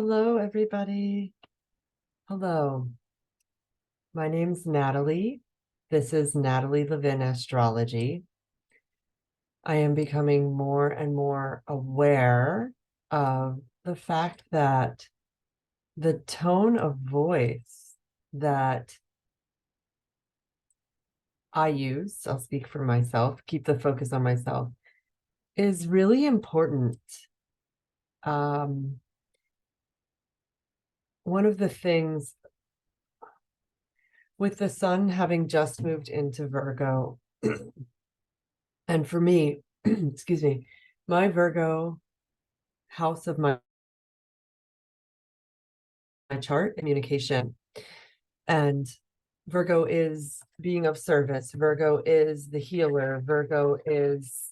Hello, everybody. Hello. My name's Natalie. This is Natalie Levin Astrology. I am becoming more and more aware of the fact that the tone of voice that I use, I'll speak for myself, keep the focus on myself, is really important. Um, one of the things with the sun having just moved into Virgo, and for me, excuse me, my Virgo house of my chart, communication. And Virgo is being of service. Virgo is the healer. Virgo is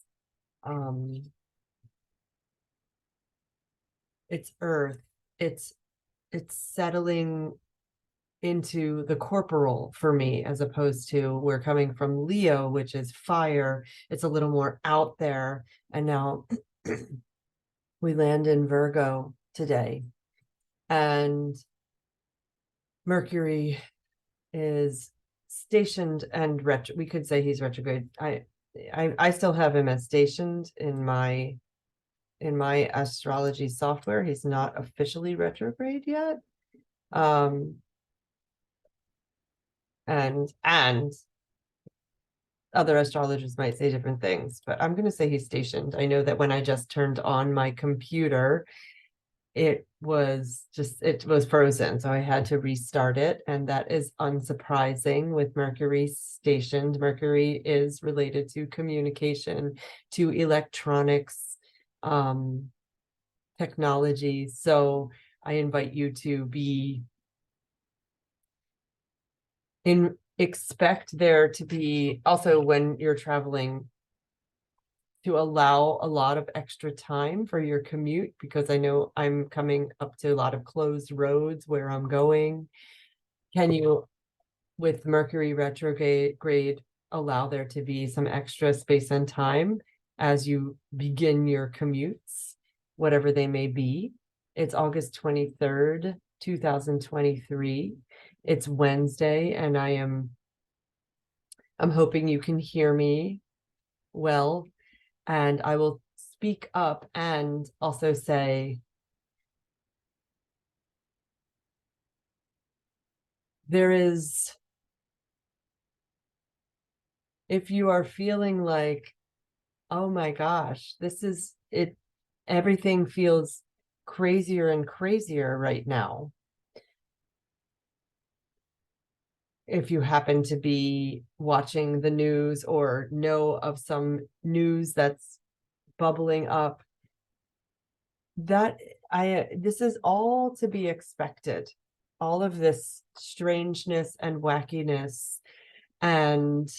it's earth. It's it's settling into the corporal for me, as opposed to we're coming from Leo, which is fire. It's a little more out there. And now we land in Virgo today. And Mercury is stationed and we could say he's retrograde. I still have him as stationed in my astrology software. He's not officially retrograde yet. And other astrologers might say different things, but I'm going to say he's stationed. I know that when I just turned on my computer, it was frozen, so I had to restart it, and that is unsurprising with Mercury stationed. Mercury is related to communication, to electronics, technology. So I invite you to be expect there to be also, when you're traveling, to allow a lot of extra time for your commute, because I know I'm coming up to a lot of closed roads where I'm going. Can you, with Mercury retrograde, allow there to be some extra space and time as you begin your commutes, whatever they may be? It's August 23rd, 2023. It's Wednesday, and I'm hoping you can hear me well. And I will speak up and also say, if you are feeling like, oh my gosh, this is it, everything feels crazier and crazier right now. If you happen to be watching the news or know of some news that's bubbling up, this is all to be expected. All of this strangeness and wackiness, and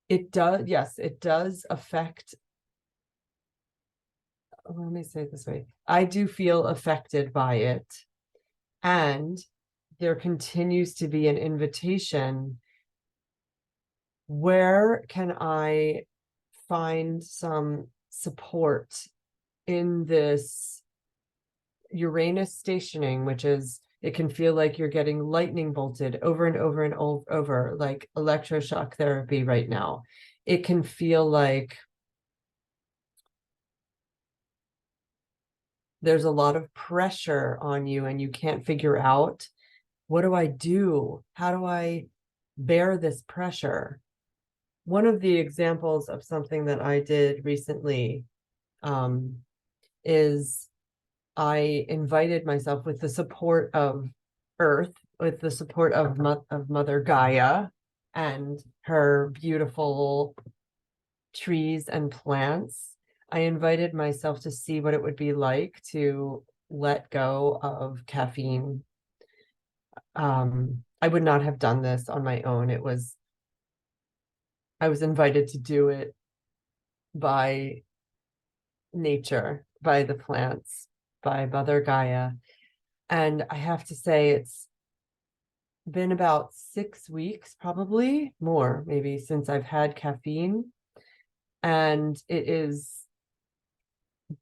it does affect. Let me say it this way. I do feel affected by it, and there continues to be an invitation. Where can I find some support in this Uranus stationing, which is, it can feel like you're getting lightning bolted over and over and over, like electroshock therapy right now. It can feel like there's a lot of pressure on you and you can't figure out, what do I do? How do I bear this pressure? One of the examples of something that I did recently is I invited myself, with the support of Earth, with the support of Mother Gaia and her beautiful trees and plants. I invited myself to see what it would be like to let go of caffeine. I would not have done this on my own. I was invited to do it by nature, by the plants, by Mother Gaia. And I have to say, it's been about 6 weeks, probably more, maybe, since I've had caffeine. And it is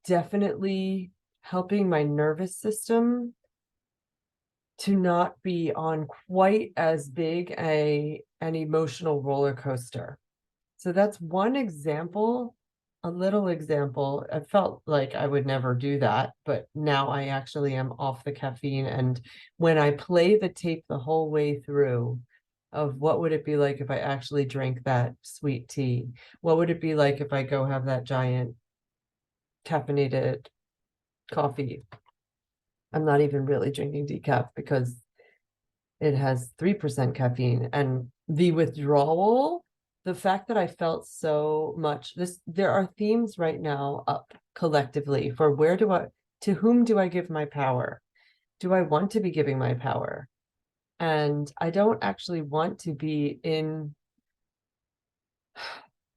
definitely helping my nervous system to not be on quite as big an emotional roller coaster. So that's one example, a little example. I felt like I would never do that, but now I actually am off the caffeine. And when I play the tape the whole way through of what would it be like if I actually drank that sweet tea? What would it be like if I go have that giant caffeinated coffee? I'm not even really drinking decaf because it has 3% caffeine, and the withdrawal, the fact that I felt so much there are themes right now up collectively for to whom do I give my power? Do I want to be giving my power? And I don't actually want to be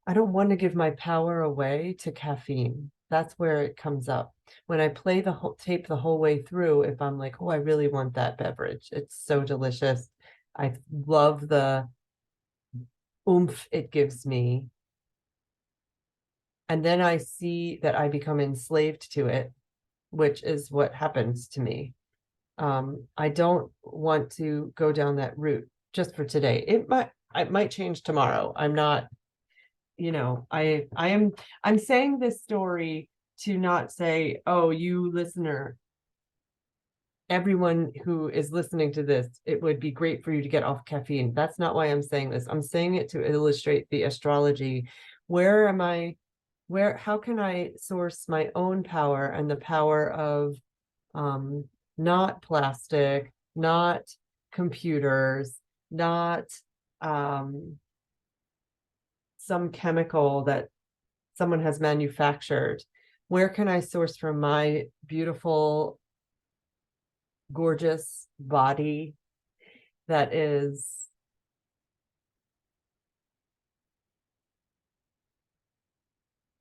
I don't want to give my power away to caffeine. That's where it comes up. When I play the whole tape the whole way through, if I'm like, oh, I really want that beverage, it's so delicious. I love the oomph it gives me. And then I see that I become enslaved to it, which is what happens to me. I don't want to go down that route just for today. It might change tomorrow. I'm not, I'm saying this story to not say, oh, you listener, everyone who is listening to this, it would be great for you to get off caffeine. That's not why I'm saying this. I'm saying it to illustrate the astrology. How can I source my own power and the power of not plastic, not computers, not some chemical that someone has manufactured? Where can I source from my beautiful, gorgeous body that is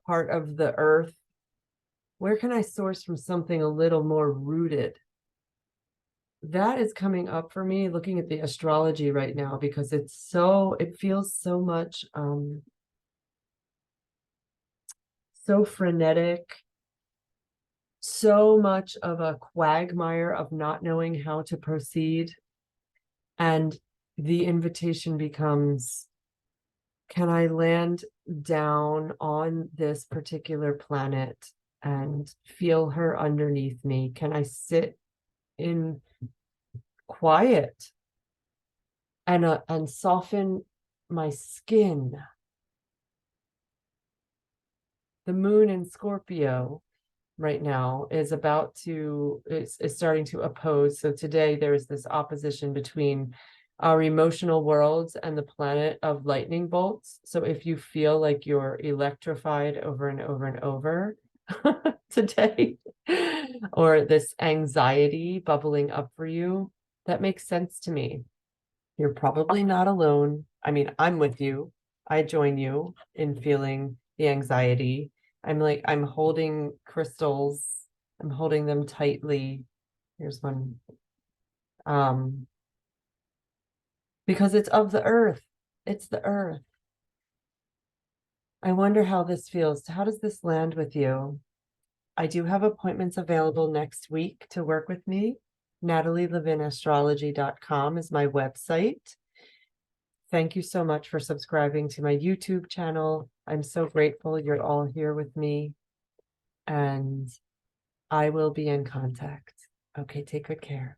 part of the earth? Where can I source from something a little more rooted? That is coming up for me looking at the astrology right now, because it feels so much so frenetic, so much of a quagmire of not knowing how to proceed. And the invitation becomes, can I land down on this particular planet and feel her underneath me? Can I sit in quiet and soften my skin? The moon in Scorpio right now is starting to oppose. So today there is this opposition between our emotional worlds and the planet of lightning bolts. So if you feel like you're electrified over and over and over today, or this anxiety bubbling up for you, that makes sense to me. You're probably not alone. I mean, I'm with you. I join you in feeling the anxiety. I'm holding crystals. I'm holding them tightly. Here's one. Because it's of the earth. It's the earth. I wonder how this feels. How does this land with you? I do have appointments available next week to work with me. NatalieLevinAstrology.com is my website. Thank you so much for subscribing to my YouTube channel. I'm so grateful you're all here with me, and I will be in contact. Okay, take good care.